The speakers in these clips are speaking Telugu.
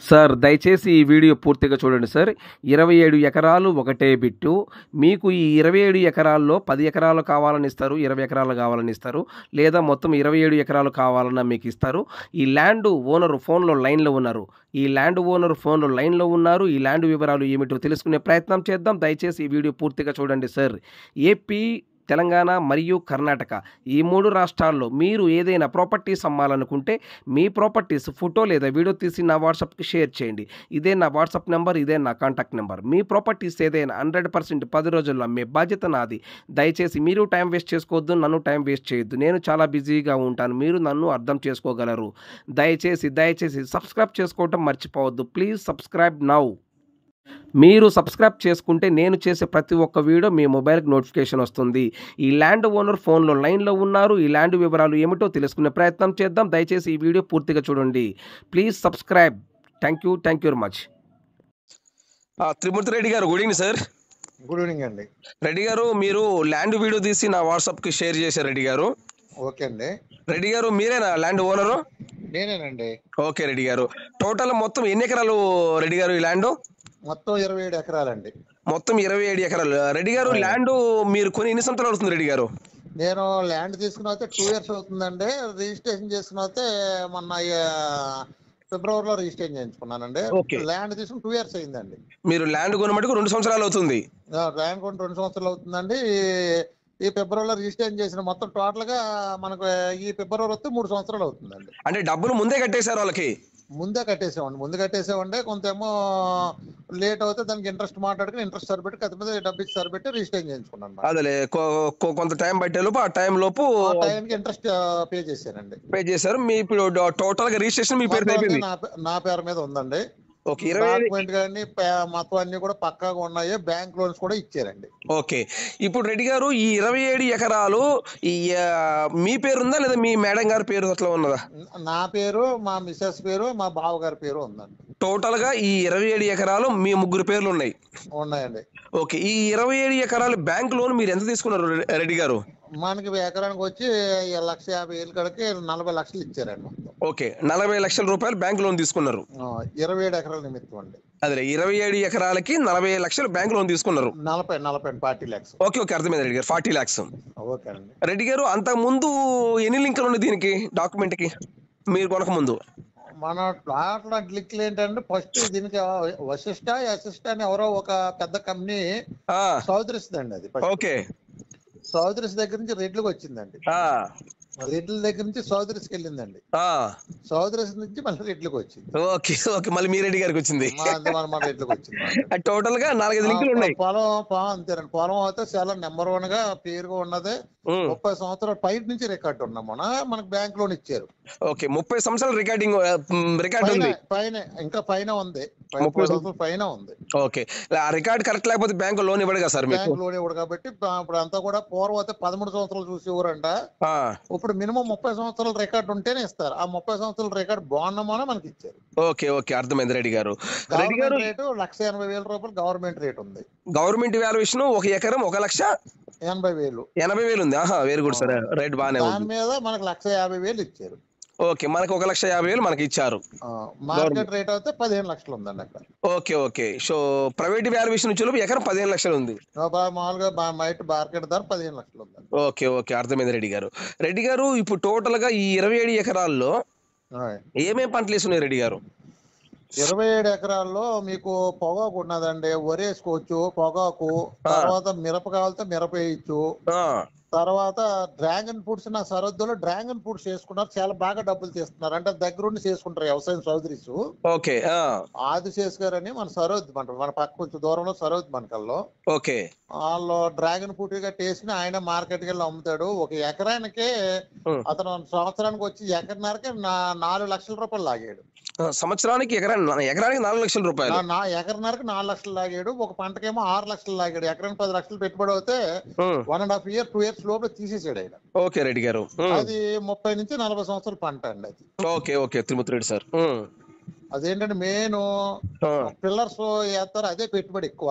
సార్ దయచేసి ఈ వీడియో పూర్తిగా చూడండి సార్. 27 ఎకరాలు ఒకటే బిట్టు. మీకు ఈ 27 ఎకరాల్లో 10 ఎకరాలు కావాలని ఇస్తారు, 20 ఎకరాలు కావాలని ఇస్తారు, లేదా మొత్తం 27 ఎకరాలు కావాలన్నా మీకు ఇస్తారు. ఈ ల్యాండ్ ఓనర్ ఫోన్లో లైన్లో ఉన్నారు. ఈ ల్యాండ్ ఓనర్ ఫోన్లో లైన్లో ఉన్నారు. ఈ ల్యాండ్ వివరాలు ఏమిటో తెలుసుకునే ప్రయత్నం చేద్దాం. దయచేసి ఈ వీడియో పూర్తిగా చూడండి సార్. ఏపీ, తెలంగాణ మరియు కర్ణాటక ఈ 3 రాష్ట్రాల్లో మీరు ఏదైనా ప్రాపర్టీస్ అమ్మాలనుకుంటే మీ ప్రాపర్టీస్ ఫోటో లేదా వీడియో తీసి నా వాట్సాప్కి షేర్ చేయండి. ఇదే నా వాట్సాప్ నెంబర్, ఇదే నా కాంటాక్ట్ నెంబర్. మీ ప్రాపర్టీస్ ఏదైనా 100% 10 రోజుల్లో అమ్మే బాధ్యత నాది. దయచేసి మీరు టైం వేస్ట్ చేసుకోవద్దు, నన్ను టైం వేస్ట్ చేయొద్దు. నేను చాలా బిజీగా ఉంటాను, మీరు నన్ను అర్థం చేసుకోగలరు. దయచేసి సబ్స్క్రైబ్ చేసుకోవటం మర్చిపోవద్దు. Please subscribe now. మీరు సబ్స్క్రైబ్ చేసుకుంటే నేను చేసే ప్రతి ఒక్క వీడియో మీ మొబైల్కి నోటిఫికేషన్ వస్తుంది. ఈ ల్యాండ్ ఓనర్ ఫోన్లో లైన్లో ఉన్నారు. ఈ ల్యాండ్ వివరాలు ఏమిటో తెలుసుకునే ప్రయత్నం చేద్దాం. దయచేసి ఈ వీడియో పూర్తిగా చూడండి. Please subscribe. Thank you very much. Trimurthi Reddy garu, good evening sir. Good evening అండి. రెడ్డి గారు, మీరు ల్యాండ్ వీడియో తీసి నా వాట్సాప్కి షేర్ చేశారు రెడ్డి గారు. ఓకే అండి. రెడ్డి గారు, మీరేనా ల్యాండ్ ఓనరు? నేనేనండి. ఓకే రెడ్డి గారు, టోటల్ మొత్తం ఎన్ని ఎకరాలు రెడ్డి గారు ఈ ల్యాండ్? మొత్తం 27 ఎకరాలండి. మొత్తం 27 ఎకరాలు. రెడ్డి గారు, ల్యాండ్ మీరు కొని ఎన్ని సంవత్సరాలు అవుతుంది రెడ్డి గారు? నేను ల్యాండ్ తీసుకున్న 2 years అవుతుందండి. రిజిస్ట్రేషన్ చేసుకున్న మొన్న ఫిబ్రవరిలో రిజిస్ట్రేషన్ చేయించుకున్నానండి. ల్యాండ్ తీసుకుని 2 years అయిందండి. మీరు ల్యాండ్ కొని మటుకు 2 సంవత్సరాలు అవుతుంది. ల్యాండ్ కొని 2 సంవత్సరాలు అవుతుందండి. ఈ ఫిబ్రవరిలో రిజిస్ట్రేషన్ చేసిన మొత్తం టోటల్ గా మనకు ఈ ఫిబ్రవరి వస్తే 3 సంవత్సరాలు అవుతుందండి. అంటే డబ్బులు ముందే కట్టేశారు వాళ్ళకి? ముందు కట్టేసామండి. కొంతేమో లేట్ అవుతే దానికి ఇంట్రెస్ట్ మాట్లాడుకుని ఇంట్రెస్ట్ సరిపెట్టి కథ మీద డబ్బు ఇచ్చి సరిపెట్టి రిజిస్ట్రేషన్ చేయించుకున్నాను. అదే కొంత టైం పట్టే లోపు, ఆ టైం లోపు టైంకి ఇంట్రెస్ట్ పే చేశానండి. పే చేశారు. మీ ఇప్పుడు టోటల్ గా రిజిస్ట్రేషన్ మీ పేరు అయిపోయింది? నా పేరు మీద ఉందండి. ఓకే. డాక్యుమెంట్ కానీ మొత్తం అన్ని కూడా పక్కాగా ఉన్నాయి. బ్యాంక్ లోన్స్ కూడా ఇచ్చారండి. ఓకే. ఇప్పుడు రెడ్డి గారు, ఈ 27 ఎకరాలు ఈ మీ పేరు ఉందా లేదా మీ మేడం గారి పేరు అట్లా ఉన్నదా? నా పేరు, మా మిస్సెస్ పేరు, మా బావ గారి పేరు ఉందండి. టోటల్ గా ఈ 27 ఎకరాలు మీ ముగ్గురు పేర్లు ఉన్నాయండి. ఓకే. ఈ 27 ఎకరాలు బ్యాంక్ లోన్ మీరు ఎంత తీసుకున్నారు రెడ్డి గారు? మనకి ఎకరానికి వచ్చి 1,50,000 కడికి 40 లక్షలు ఇచ్చారండి. ఓకే, 40 లక్షల రూపాయలు బ్యాంక్ లోన్ తీసుకున్నారు. 27 ఎకరాల నిమిత్తం అండి. అదే 27 ఎకరాలకి 40 లక్షలు బ్యాంక్ లోన్ తీసుకున్నారు. 40 lakhs. ఓకే, అర్థమైంది రెడ్డి గారు. 40 lakhs. ఓకే అండి. రెడ్డి గారు, అంతకు ముందు ఎన్ని లింకులు ఉన్నాయి దీనికి, డాక్యుమెంట్ కి మీరు కొనక ముందు? మన ప్లాట్ లింకులు ఏంటంటే, ఫస్ట్ దీనికి అసిస్ట్ అని ఎవరో ఒక పెద్ద కంపెనీ సౌదరిస్తుందండి. అది ఓకే. సౌదరిస్ దగ్గర నుంచి రెడ్లకు వచ్చిందండి. రెడ్ల దగ్గర నుంచి సౌదరిస్కి వెళ్ళిందండి. సౌదరిస్ నుంచి మళ్ళీ రెడ్లకు వచ్చింది. ఓకే ఓకే, మళ్ళీ మీ రెడ్డి గారికి వచ్చింది. మన రెడ్లకు వచ్చింది. టోటల్ గా 4-5 లింకులు ఉన్నాయి. పొలం అంతేనండి. పొలం అయితే చాలా నెంబర్ 1 గా పేరుగా ఉన్నది. 30 సంవత్సరాల పై నుంచి రికార్డు ఉన్నాం. మనకు బ్యాంక్ లోన్ ఇచ్చారు. ఓకే, 30 సంవత్సరాల రికార్డు ఉంది. పైన ఇంకా పైన ఉంది. 30 సంవత్సరాల పైన ఉంది. ఓకే, ఆ రికార్డ్ కరెక్ట్ లేకపోతే బ్యాంక్ లోన్ ఇవ్వడు కదా సార్? బ్యాంక్ లోన్ ఇవ్వడు కాబట్టి ఇప్పుడు అంతా కూడా పూర్వం అయితే 13 సంవత్సరాలు చూసి ఇవ్వరంట. ఇప్పుడు మినిమం 30 సంవత్సరాల రికార్డు ఉంటేనే ఇస్తారు. ఆ 30 సంవత్సరాల రికార్డు బాగున్నామని మనకి ఇచ్చారు. ఓకే ఓకే, అర్థమైంది రెడ్డి గారు. రేటు 1,80,000 రూపాయలు గవర్నమెంట్ రేట్ ఉంది. గవర్నమెంట్ వాల్యుయేషన్ 1 ఎకరం 1,80,000 ఉంది. వెరీ గుడ్ సార్, రైట్, బాగానే ఉంది. దాని మీద మనకు 1,50,000 ఇచ్చారు. ఓకే, మనకు 1,50,000 మనకి ఇచ్చారు. మార్కెట్ రేట్ అయితే 15 లక్షలు ఉందండి అక్కడ. Okay okay, so private valuation వచ్చి ఎకరం 15 లక్షలు ఉంది. మామూలుగా మార్కెట్ ధర 15 లక్షలు ఉంది. ఓకే ఓకే, అర్థమైంది రెడ్డి గారు. రెడ్డి గారు, ఇప్పుడు టోటల్ గా ఈ 27 ఎకరాల్లో ఏమేమి పంటలు వేస్తున్నాయి రెడ్డి గారు? 27 ఎకరాల్లో మీకు పొగాకు ఉన్నదండి. వరి వేసుకోవచ్చు, పొగాకు. తర్వాత మిరప కావాలంటే మిరప వేయచ్చు. తర్వాత డ్రాగన్ ఫ్రూట్స్, నా సరహద్దులో డ్రాగన్ ఫ్రూట్స్ చేసుకున్నారు. చాలా బాగా డబ్బులు తీస్తున్నారు. అంటే దగ్గరుండి చేసుకుంటారు వ్యవసాయం చౌదరీస్. ఓకే. ఆదిశేష్ గారని మన సరహద్దు, మన పక్క కొంచెం దూరంలో సరహద్దు మనకల్లో. ఓకే. వాళ్ళు డ్రాగన్ ఫ్రూట్ గా టేస్ట్ ఆయన మార్కెట్ కి వెళ్ళి అమ్ముతాడు. 1 ఎకరానికి అతను సంవత్సరానికి వచ్చి ఎకరన్నరకి 4 లక్షల రూపాయలు లాగాడు. సంవత్సరానికి ఎకరానికి 4 లక్షల రూపాయలు. ఎకరన్నరకి 4 లక్షలు లాగాడు. ఒక పంటకేమో 6 లక్షలు లాగాడు. ఎకరానికి 10 లక్షలు పెట్టుబడి అవుతే 1.5 year 2 years లోపల తీసేసాడు ఆయన. ఓకే రెడ్డి గారు, అది 30 నుంచి 40 సంవత్సరాల పంట అండి అది. Okay okay, Tirumathi Reddy sir. అదేంటంటే మెయిన్ పిల్లర్స్ వేస్తారు, అదే పెట్టుబడి ఎక్కువ,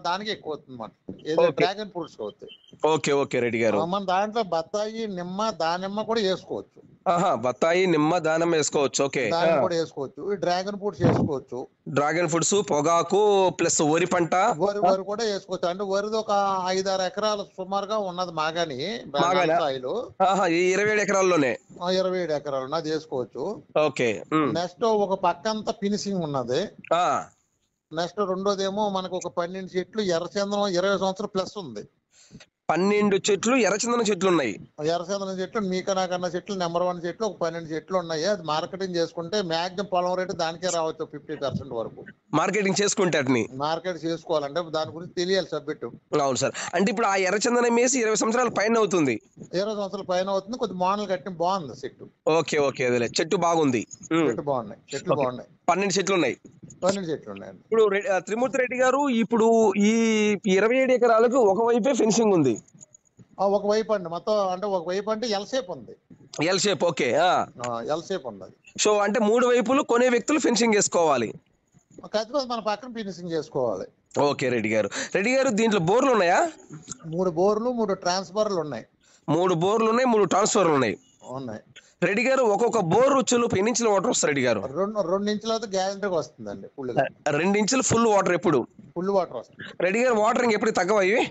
దానికి ఎక్కువ అవుతుంది మాట. ఏదో డ్రాగన్ ఫ్రూట్స్ అవుతాయి. ఓకే ఓకే రెడ్డి గారు, మన దాంట్లో బత్తాయి, నిమ్మ, దానిమ్మ కూడా వేసుకోవచ్చు. ఆహా, బత్తాయి, నిమ్మ, దానిమ్మ వేసుకోవచ్చు. ఓకే. దానిమ్మ కూడా వేసుకోవచ్చు. ఈ డ్రాగన్ ఫ్రూట్స్ వేసుకోవచ్చు. డ్రాగన్ ఫ్రూట్స్, పొగాకు ప్లస్ వరి పంట. వరి కూడా వేసుకోవచ్చు. అంటే వరిది ఒక 5-6 ఎకరాలు సుమారుగా ఉన్నది మాగాని మాగానా? సాయిలు. ఆహా, ఈ 27 ఎకరాల్లోనే 27 ఎకరాలు ఉన్నది వేసుకోవచ్చు. ఓకే. నెక్స్ట్ ఒక పక్కంతా ఫినిషింగ్ ఉన్నది. నెక్స్ట్ రెండోదేమో మనకు ఒక 12 చెట్లు ఎర్రచందనం 20 సంవత్సరాలు ప్లస్ ఉంది. 12 చెట్లు ఎర్రచందనం చెట్లు ఉన్నాయి. ఎర్రచందనం చెట్లు మీకన్నా చెట్లు నెంబర్ 1 చెట్లు ఒక 12 చెట్లు ఉన్నాయి. అది మార్కెటింగ్ చేసుకుంటే మాక్సిమం పొలం రేటు దానికే రావచ్చు 50% వరకు. మార్కెటింగ్ చేసుకుంటే అట్ని మార్కెట్ చేసుకోవాలంటే దాని గురించి తెలియాలి సబ్జెక్ట్. అవును సార్. అంటే ఇప్పుడు ఆ ఎర్రచందనం వేసి 20 సంవత్సరాల పైన అవుతుంది. 20 సంవత్సరాల పైన అవుతుంది. కొద్ది మోడల్ కట్టి బాగుంది చెట్టు. ఓకే ఓకే, అదేలే, చెట్టు బాగుంది. చెట్టు బాగున్నాయి. చెట్లు బాగున్నాయి. 12 చెట్లు ఉన్నాయి. 12 చెట్లు ఉన్నాయండి. ఇప్పుడు త్రిమూర్తి రెడ్డి గారు, ఇప్పుడు ఈ 27 ఎకరాలకు ఒకవైపే ఫెన్సింగ్ ఉంది. ఒకవైపు అండి మొత్తం. అంటే ఒకవైపు అంటే ఎల్ షేప్ ఉంది. L shape. Okay. L shape ఉంది. సో అంటే 3 వైపులు కొనే వ్యక్తులు ఫెన్సింగ్ వేసుకోవాలి. ఖచ్చితంగా మన పక్కన ఫినిషింగ్ చేసుకోవాలి. ఓకే రెడ్డి గారు. రెడ్డి గారు, దీంట్లో బోర్లు ఉన్నాయా? 3 బోర్లు 3 ట్రాన్స్ఫర్లు ఉన్నాయి. 3 బోర్లు ఉన్నాయి, 3 ట్రాన్స్ఫర్లు ఉన్నాయి. రెడ్డి గారు, ఒక్కొక్క బోర్ వచ్చేలోపు ఎన్ని ఇంచుల వాటర్ వస్తుంది రెడ్డి గారు? 2 ఇంచుల అయితే గ్యారెంటీగా వస్తుందండి. 2 ఇంచులు ఫుల్ వాటర్ ఎప్పుడు? ఫుల్ వాటర్ వస్తుంది రెడ్డి గారు. వాటరింగ్ ఎప్పుడు తగ్గవ ఇవి?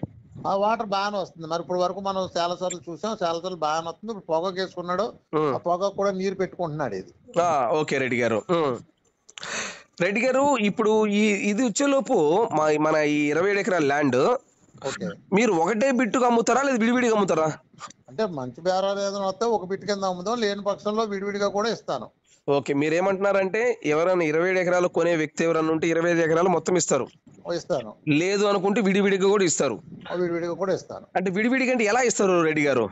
ఆ వాటర్ బాగానే వస్తుంది. మరి ఇప్పుడు వరకు మనం చాలా సార్లు చూసాం, చాలా సార్లు బాగానే వస్తుంది. ఇప్పుడు పొగకు వేసుకున్నాడు, ఆ పొగకు కూడా నీరు పెట్టుకుంటున్నాడు ఇది. ఓకే రెడ్డి గారు. రెడ్డి గారు, ఇప్పుడు ఇది వచ్చేలోపు మన ఈ 27 ఎకరాల ల్యాండ్ మీరు ఒకటే బిట్టుగా అమ్ముతారా లేదా విడివిడిగా అమ్ముతారా? అంటే మంచి బేరాలు ఏదైనా వస్తే ఒక బిట్టు కింద అమ్ముదాం, లేని పక్షంలో విడివిడిగా కూడా ఇస్తాను. ఓకే. మీరేమంటున్నారంటే ఎవరైనా 27 ఎకరాలు కొనే వ్యక్తి ఎవరైనా ఉంటే 25 ఎకరాలు మొత్తం ఇస్తారు, లేదు అనుకుంటే విడివిడిగా కూడా ఇస్తారు. విడివిడిగా కూడా ఇస్తాను. అంటే విడివిడిగా అంటే ఎలా ఇస్తారు రెడ్డి గారు?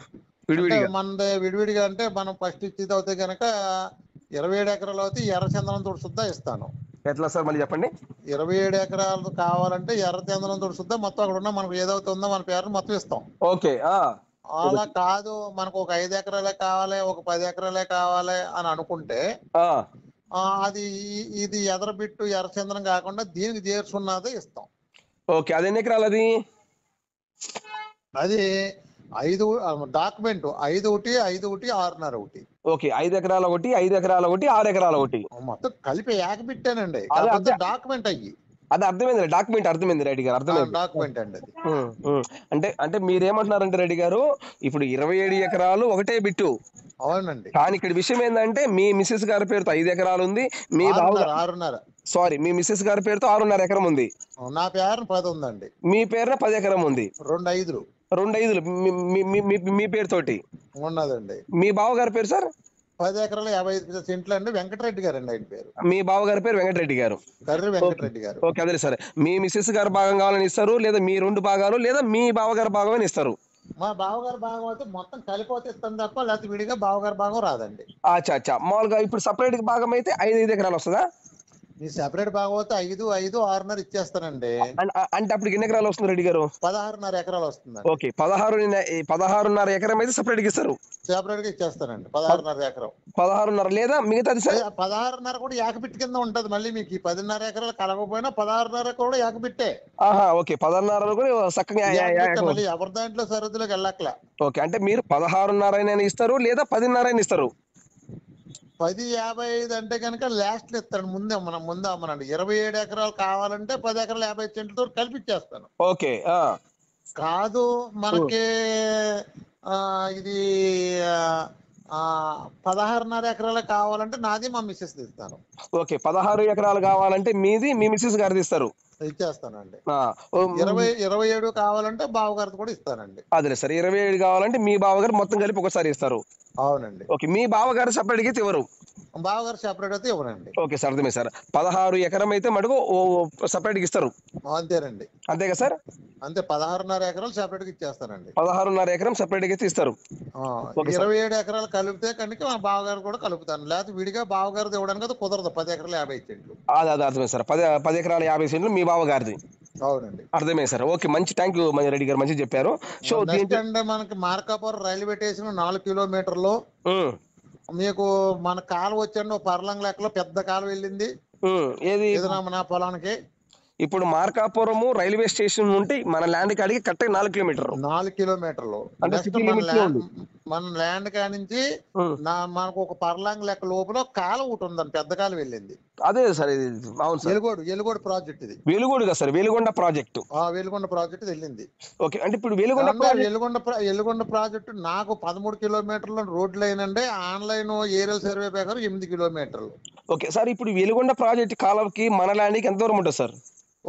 విడివిడిగా మన విడివిడిగా అంటే మనం ఫస్ట్ ఇచ్చేది అవుతే కనుక 27 ఎకరాలు అయితే ఎర్రచందనం తోటి సుద్దా ఇస్తాను. ఎట్లా సార్ మళ్ళీ చెప్పండి? 27 ఎకరాలు కావాలంటే ఎర్రచందనం తోటి సుద్దా మొత్తం అక్కడ ఉన్న మనకు ఏదవుతుందో మన పేరు మొత్తం ఇస్తాం. ఓకే. అలా కాదు, మనకు ఒక 5 ఎకరాలే కావాలి, ఒక 10 ఎకరాలే కావాలి అని అనుకుంటే అది ఇది ఎదరబిట్టు ఎర్రచందనం కాకుండా దీనికి చేర్చున్నదే ఇస్తాం. ఓకే. అది ఎన్ని ఎకరాలు? అది 5 డాక్యుమెంట్ 5 ఒకటి 5 ఒకటి 6.5 ఒకటి. ఓకే. 5 ఎకరాల ఒకటి, 5 ఎకరాల ఒకటి, 6 ఎకరాల ఒకటి మొత్తం కలిపి ఏకబిట్టేనండి. డాక్యుమెంట్ అయ్యి అది అర్థమైంది. డాక్యుమెంట్ అర్థమైంది రెడ్డి గారు, అర్థమైంది. డాక్యుమెంట్ అండి అది. అంటే మీరేమంటున్నారంటే రెడ్డి గారు, ఇప్పుడు 27 ఎకరాలు ఒకటే బిట్టు. అవునండి. కానీ ఇక్కడ విషయం ఏంటంటే మీ మిసెస్ గారి పేరుతో 5 ఎకరాలు ఉంది, మీ 6.5 సారీ మీ మిసెస్ గారి పేరుతో 6.5 ఎకరం ఉంది, నా పేరున 10 ఉందండి, మీ పేరున 10 ఎకరం ఉంది. 2 5లు మీ పేరుతోటి ఉన్నదండి. మీ బావగారి పేరు సార్? 10 ఎకరాలు 55 సెంట్లు అండి. వెంకటరెడ్డి గారు అండి ఆయన పేరు. మీ బావగారి పేరు వెంకటరెడ్డి గారు. కర్రి వెంకటరెడ్డి గారు. ఓకే, అదే సరే. మీ మిసెస్ గారు భాగం కావాలని ఇస్తారు, లేదా మీ 2 భాగాలు, లేదా మీ బావగారి భాగం అని ఇస్తారు? మా బావగారి భాగం అయితే మొత్తం కలిపోతే ఇస్తాం తప్ప, లేకపోతే విడిగా బావగారి భాగం రాదండి. అచ్చా. మామూలుగా ఇప్పుడు సపరేట్ భాగం అయితే 5 ఎకరాలు వస్తుందా? మీ సెపరేట్ భాగం అయితే 5 5 6.5 ఇచ్చేస్తానండి. అంటే అప్పుడు ఎన్ని ఎకరాలు వస్తుంది రెడ్డి గారు? 16.5 ఎకరాలు వస్తుంది. ఓకే. 16.5 ఎకరం అయితే సపరేట్ గా ఇస్తారు? సెపరేట్ గా ఇచ్చేస్తానండి. 16.5 ఎకరం. 16.5 లేదా మిగతాది సార్? 16.5 కూడా ఏకబిట్టి కింద ఉంటది. మళ్ళీ మీకు 10.5 ఎకరాలు కలగకపోయినా 16.5 కూడా ఏకబిట్టే. ఓకే. 16.5 కూడా చక్కగా మళ్ళీ ఎవరి దాంట్లో సరిహద్దులోకి వెళ్ళక్కల. ఓకే. అంటే మీరు 16.5 ఇస్తారు, లేదా 10.5 ఇస్తారు? 10.55 అంటే కనుక లాస్ట్ లో ఇస్తాను. ముందే అమ్మనండి. 27 ఎకరాలు కావాలంటే 10 ఎకరాలు 50 సెంట్లతో కల్పించేస్తాను. ఓకే. కాదు మనకి ఇది 16.5 ఎకరాలు కావాలంటే నాది మా మిస్సెస్ ఇస్తాను. ఓకే. 16 ఎకరాలు కావాలంటే మీది మీ మిస్సెస్ గారిది ఇస్తారు? ఇచ్చేస్తానండి. 27 కావాలంటే బావగారిది కూడా ఇస్తానండి. అదే సార్. 27 కావాలంటే మీ బావగారు మొత్తం కలిపి ఒకసారి ఇస్తారు? అవునండి. ఓకే. మీ బావగారు సపరేట్ అయితే ఎవరు? బావగారు సెపరేట్ అయితే ఇవ్వనండి. ఓకే సార్, అర్థమే సార్. 16 ఎకరం అయితే మటుకు సపరేట్ గా ఇస్తారు? అంతేనండి. అంతేగా సార్? అంతే. 16.5 ఎకరాలు సెపరేట్ గా ఇచ్చేస్తానండి. 16.5 ఎకరం సెపరేట్ గా ఇస్తారు? 27 ఎకరాలు కలిపితే కనుక మా బావగారు కూడా కలుపుతాను. లేకపోతే విడిగా బావగారు ఇవ్వడానికి కుదరదు. 10 ఎకరాలు 50 సెంట్లు. అదే అర్థమే సార్. 10 ఎకరాలు 50 సెంట్లు మీ బావగారిది? అవునండి. అర్థమే సార్. ఓకే, మంచి థ్యాంక్ యూ రెడ్డి గారు, మంచి చెప్పారు. సో అంటే మనకి మార్కాపురం రైల్వే స్టేషన్ 4 కిలోమీటర్లు. మీకు మన కాలువ వచ్చండి, పర్లం లెక్కలో పెద్ద కాలువ వెళ్ళింది. ఏది నా పొలానికి ఇప్పుడు మార్కాపురము రైల్వే స్టేషన్ నుండి మన ల్యాండ్ కాడికి కరెక్ట్ 4 కిలోమీటర్లు. 4 కిలోమీటర్లు. అంటే నెక్స్ట్ సిటీ లిమిట్స్ లో ఉంది. మన ల్యాండ్ కానించి మనకు ఒక పర్లాంగ్ లెక్క లోపల కాలం ఒకటి ఉందండి, పెద్ద కాలం వెళ్ళింది. అదే సార్ ఇది. అవును సార్. వెలుగోడు ప్రాజెక్ట్ ఇది. వెలుగోడు కదా sir, Veligonda project. Veligonda project వెళ్ళింది. ఓకే, అంటే ఇప్పుడు వెలుగొండ ప్రాజెక్టు నాకు 13 కిలోమీటర్ల రోడ్ లైన్ అండి. ఆన్లైన్ ఏరియల్ సర్వే ప్రకారం 8 కిలోమీటర్లు. ఓకే సార్, ఇప్పుడు వెలుగొండ ప్రాజెక్ట్ కాలంకి మన ల్యాండ్కి ఎంత దూరం ఉంటుంది సార్?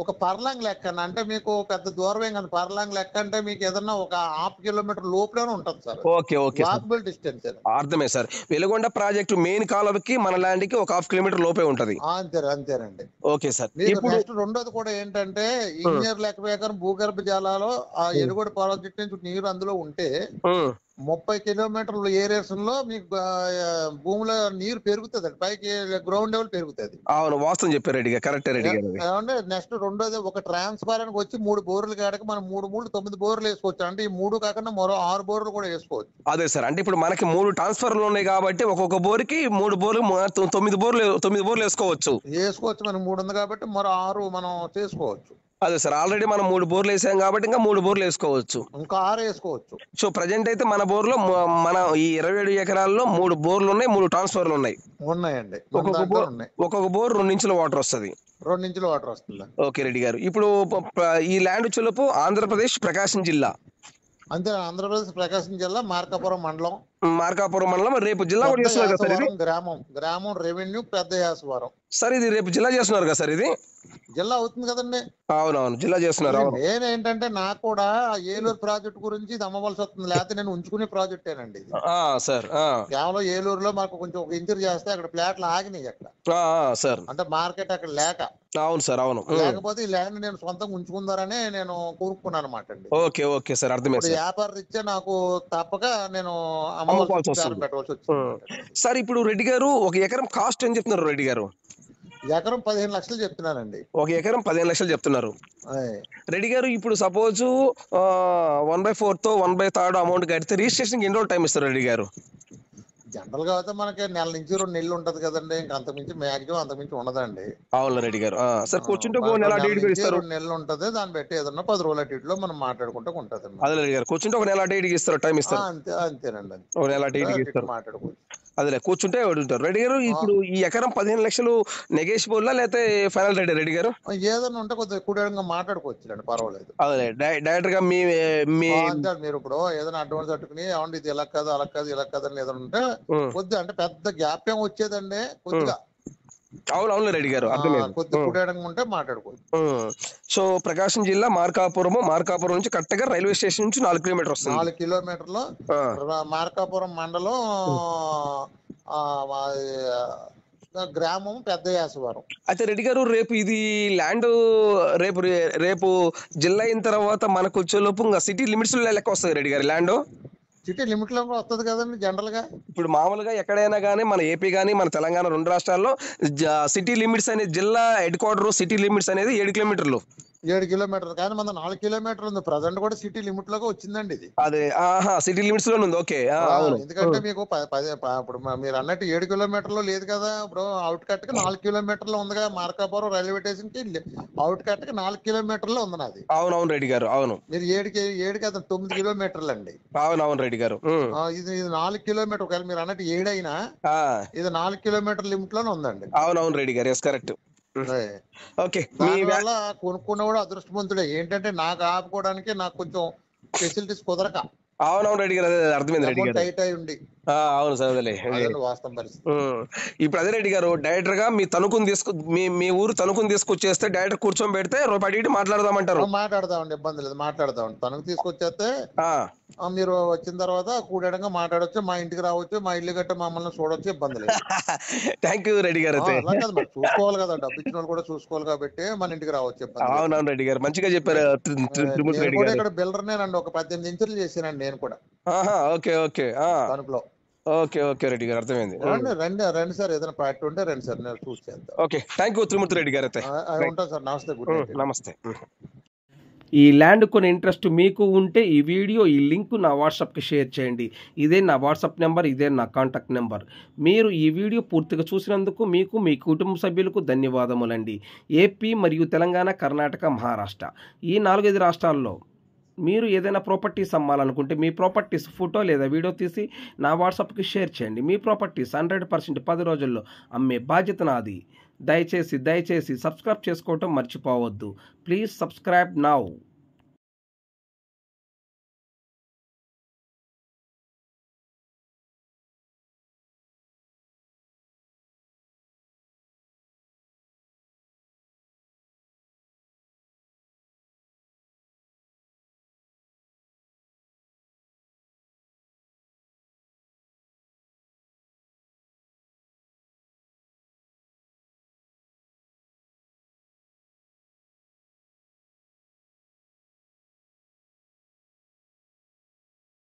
ఒక పర్లాంగ్ లెక్క అంటే మీకు పెద్ద దూరం ఏం కాదు. పర్లాంగ్ లెక్క అంటే మీకు ఏదన్నా ఒక 1/2 కిలోమీటర్ లోపలనే ఉంటుంది sir. Okay okay, walkable distance. అర్థమే సార్. వెలుగొండ ప్రాజెక్టు మెయిన్ కాలువకి మన ల్యాండ్ కి ఒక 1/2 కిలోమీటర్ లోపే ఉంటది. అంతేనండి. Okay sir. ఇప్పుడు నెక్స్ట్ రెండోది కూడా ఏంటంటే ఇంజనీర్ లెక్క ప్రకారం భూగర్భ జలాలు ఆ వెలుగొండ ప్రాజెక్ట్ నుంచి నీరు అందులో ఉంటే 30 కిలోమీటర్ల ఏరియాస్ లో మీకు భూమిలో నీరు పెరుగుతుంది, పైకి గ్రౌండ్ లెవెల్ పెరుగుతుంది. అవును, వాస్తవం చెప్పారు రెడ్డి గారు, కరెక్ట్ రెడ్డి గారు. నెక్స్ట్ రెండోది ఒక ట్రాన్స్ఫారానికి వచ్చి 3 బోర్లు కాడక మనం 9 బోర్లు వేసుకోవచ్చు. అంటే ఈ 3 కాకుండా మరో 6 బోర్లు కూడా వేసుకోవచ్చు. అదే సార్, అంటే ఇప్పుడు మనకి 3 ట్రాన్స్ఫర్లు ఉన్నాయి కాబట్టి ఒక్కొక్క బోర్కి 3 బోర్లు 9 బోర్లు వేసుకోవచ్చు. మనం 3 ఉంది కాబట్టి మరో 6 మనం చేసుకోవచ్చు. అదే సార్, ఆల్రెడీ మనం 3 బోర్లు వేసాం కాబట్టి ఇంకా 3 బోర్లు వేసుకోవచ్చు, ఇంకా 6 వేసుకోవచ్చు. సో ప్రజెంట్ అయితే మన బోర్లో మన ఈ 27 ఎకరాల్లో 3 బోర్లు ఉన్నాయి, 3 ట్రాన్స్ఫర్లు ఉన్నాయండి. ఒక్కొక్క బోర్ 2 ఇంచుల వాటర్ వస్తుంది. 2 ఇంచుల వాటర్ వస్తుంది. ఓకే రెడ్డి గారు, ఇప్పుడు ఈ ల్యాండ్ చులుపు ఆంధ్రప్రదేశ్ ప్రకాశం జిల్లా. అంతే, ఆంధ్రప్రదేశ్ ప్రకాశం జిల్లా మార్కాపురం మండలం. రేపు జిల్లా కూడా చేస్తున్నారు కదా సార్ ఇది? గ్రామం రెవెన్యూ పెద్ద యాసవరం సార్. ఇది రేపు జిల్లా చేస్తున్నారు కదా సార్? ఇది జిల్లా అవుతుంది కదండి. అవునవును, జిల్లా చేస్తున్నారు. నేనేంటంటే నాకు కూడా ఏలూరు ప్రాజెక్ట్ గురించి ఇది అమ్మవలసి వస్తుంది, లేకపోతే నేను ఉంచుకునే ప్రాజెక్టేనండి ఇది. సార్, కేవలం ఏలూరులో మాకు కొంచెం ఒక ఇంచర్ చేస్తే అక్కడ ప్లాట్లు ఆగినాయి అక్కడ సార్. అంటే మార్కెట్ అక్కడ లేక. అవును సార్, అవును. లేకపోతే ఈ ల్యాండ్ నేను సొంతంగా ఉంచుకుందారని నేను కోరుకున్నాను అనమాట అండి. ఓకే ఓకే సార్, అర్థమైంది. వ్యాపార రీత్యా నాకు తప్పక నేను పెట్టవలసి వచ్చింది సార్. ఇప్పుడు రెడ్డి గారు ఒక ఎకరం కాస్ట్ ఏం చెప్తున్నారు రెడ్డి గారు? ఎకరం 15 లక్షలు చెప్తున్నానండి. ఒక ఎకరం 15 లక్షలు చెప్తున్నారు రెడ్డి గారు. ఇప్పుడు సపోజ్ 1/4 తో 1/3 అమౌంట్ కడితే రిజిస్ట్రేషన్ ఎన్ని రోజులు టైం ఇస్తారు రెడ్డి గారు? జనరల్ గా అయితే మనకి 1 నుంచి 2 నెలలు ఉంటది కదండి. ఇంకా అంతకుమించి మాక్సిమం అంతకుమించి ఉండదండి. అవును రెడ్డి గారు. సార్ కూర్చుంటే 2 నెలలు ఉంటది, దాన్ని బట్టి ఏదన్నా 10 రోజుల అటు లో మనం మాట్లాడుకుంటే ఉంటది. అదే రెడ్డి గారు, కూర్చుంటే 1 నెల అటు ఇస్తారు, టైం ఇస్తారు. అంతేనండి, 1 నెల అటు ఇస్తారు, మాట్లాడుకోవచ్చు. అదే కూర్చుంటే ఉంటారు రెడ్డి గారు. ఇప్పుడు ఈ ఎకరం 15 లక్షలు నెగోషియబుల్ లేకపోతే ఫైనల్ రేట్ రెడ్డి గారు? ఏదైనా ఉంటే కొద్దిగా కూడంగా మాట్లాడుకోవచ్చు, పర్వాలేదు. అదే డైరెక్ట్ గా మీరు ఇప్పుడు ఏదైనా అడ్వాన్స్ కట్టుకుని ఏమండి ఇది ఇలా కాదు అలా కాదు ఇలా కాదని ఏదైనా ఉంటే కొద్దిగా అంటే పెద్ద గ్యాప్ ఏం వచ్చేదండి కొద్దిగా. అవును రెడ్డి గారు, కొద్దిగా కూడంగా ఉంటే మాట్లాడుకోవచ్చు. సో ప్రకాశం జిల్లా మార్కాపురం నుంచి కరెక్ట్ గా రైల్వే స్టేషన్ నుంచి 4 కిలోమీటర్ వస్తుంది. 4 కిలోమీటర్లు మార్కాపురం మండలం, గ్రామం పెద్ద యాసవరం. అయితే రెడ్డి గారు, రేపు ఇది ల్యాండ్ రేపు జిల్లా అయిన తర్వాత మనకు వచ్చేలోపు ఇంకా సిటీ లిమిట్స్ లెక్క వస్తుంది రెడ్డి గారు ల్యాండ్. సిటీ లిమిట్ లో వస్తుంది కదండి జనరల్ గా. ఇప్పుడు మామూలుగా ఎక్కడైనా కానీ మన ఏపీ కానీ మన తెలంగాణ 2 రాష్ట్రాల్లో సిటీ లిమిట్స్ అనేది జిల్లా హెడ్ క్వార్టర్ సిటీ లిమిట్స్ అనేది 7 కిలోమీటర్లు. 7 కిలోమీటర్లు కానీ మన 4 కిలోమీటర్లు ఉంది. ప్రజెంట్ కూడా సిటీ లిమిట్ లోకి వచ్చిందండి ఇది. అదే సిటీ లిమిట్స్ లో ఉంది. ఓకే, ఎందుకంటే మీకు ఇప్పుడు మీరు అన్నట్టు 7 కిలోమీటర్లు లేదు కదా. ఇప్పుడు అవుట్ కట్ కి 4 కిలోమీటర్లు ఉంది కదా. మార్కాపురం రైల్వే స్టేషన్ కి అవుట్ కట్ కి 4 కిలోమీటర్లు ఉంది నాది. అవునవును రెడ్డి గారు, అవును. మీరు 7 కదా 9 కిలోమీటర్లు అండి. అవునవును రెడ్డి గారు. ఇది 4 కిలోమీటర్, ఒకవేళ మీరు అన్నట్టు 7 అయినా ఇది 4 కిలోమీటర్ లిమిట్ లోనే ఉందండి. అవునవును రెడ్డి గారు, కరెక్ట్. ఓకే, దానివల్ల కొనుక్కున్నవాడు అదృష్టవంతుడే. ఏంటంటే నాకు ఆపుకోవడానికి నాకు కొంచెం ఫెసిలిటీస్ కుదరక. అవునవును రెడ్డి గారు, అదే అర్థమైంది రెడ్డి గారు. టైట్ అయి ఉండి. అవును సార్, వాస్తవం పరిస్థితి. ఇప్పుడు అదే రెడ్డి గారు, డైరెక్టర్ గా మీ తణుకుని మీ ఊరు తణుకుని తీసుకొచ్చేస్తే డైరెక్టర్ కూర్చొని పెడితే రూపాయి ఇటు మాట్లాడదామంటారు. మాట్లాడదామండి, ఇబ్బంది లేదు, మాట్లాడదామండి. తణుకు తీసుకొచ్చేస్తే మీరు వచ్చిన తర్వాత కూడడంగా మాట్లాడొచ్చు, మా ఇంటికి రావచ్చు, మా ఇల్లు గట్ట మమ్మల్ని చూడొచ్చు, ఇబ్బంది లేదు. థ్యాంక్ యూ రెడ్డి గారు. చూసుకోవాలి కదా, డబ్బు ఇచ్చిన వాళ్ళు కూడా చూసుకోవాలి కాబట్టి మన ఇంటికి రావచ్చు. అవునవును రెడ్డి గారు, మంచిగా చెప్పారు. ఇక్కడ బిల్డర్ నేనండి, ఒక 18 ఇంచులు చేసానండి నేను కూడా. ఓకే ఓకే, తణుకులో. ఓకే ఓకే రెడ్డి గారు, అర్థమైంది. రండి సార్, ఏదైనా పార్టీ ఉంటే రండి సార్, నేను చూసి చేద్దాం. ఓకే, థ్యాంక్ యూ త్రిమూర్తి రెడ్డి గారు. అయితే ఉంటాను సార్, నమస్తే. నమస్తే. ఈ ల్యాండ్ కొనే ఇంట్రెస్ట్ మీకు ఉంటే ఈ వీడియో ఈ లింక్ నా వాట్సాప్కి షేర్ చేయండి. ఇదే నా వాట్సాప్ నెంబర్, ఇదే నా కాంటాక్ట్ నెంబర్. మీరు ఈ వీడియో పూర్తిగా చూసినందుకు మీకు, మీ కుటుంబ సభ్యులకు ధన్యవాదములండి. ఏపీ మరియు తెలంగాణ, కర్ణాటక, మహారాష్ట్ర ఈ 4-5 రాష్ట్రాల్లో మీరు ఏదైనా ప్రాపర్టీస్ అమ్మాలనుకుంటే మీ ప్రాపర్టీస్ ఫోటో లేదా వీడియో తీసి నా వాట్సాప్కి షేర్ చేయండి. మీ ప్రాపర్టీస్ 100% 10 రోజుల్లో అమ్మే బాధ్యత నాది. దయచేసి సబ్స్క్రైబ్ చేసుకోవటం మర్చిపోవద్దు. Please subscribe now.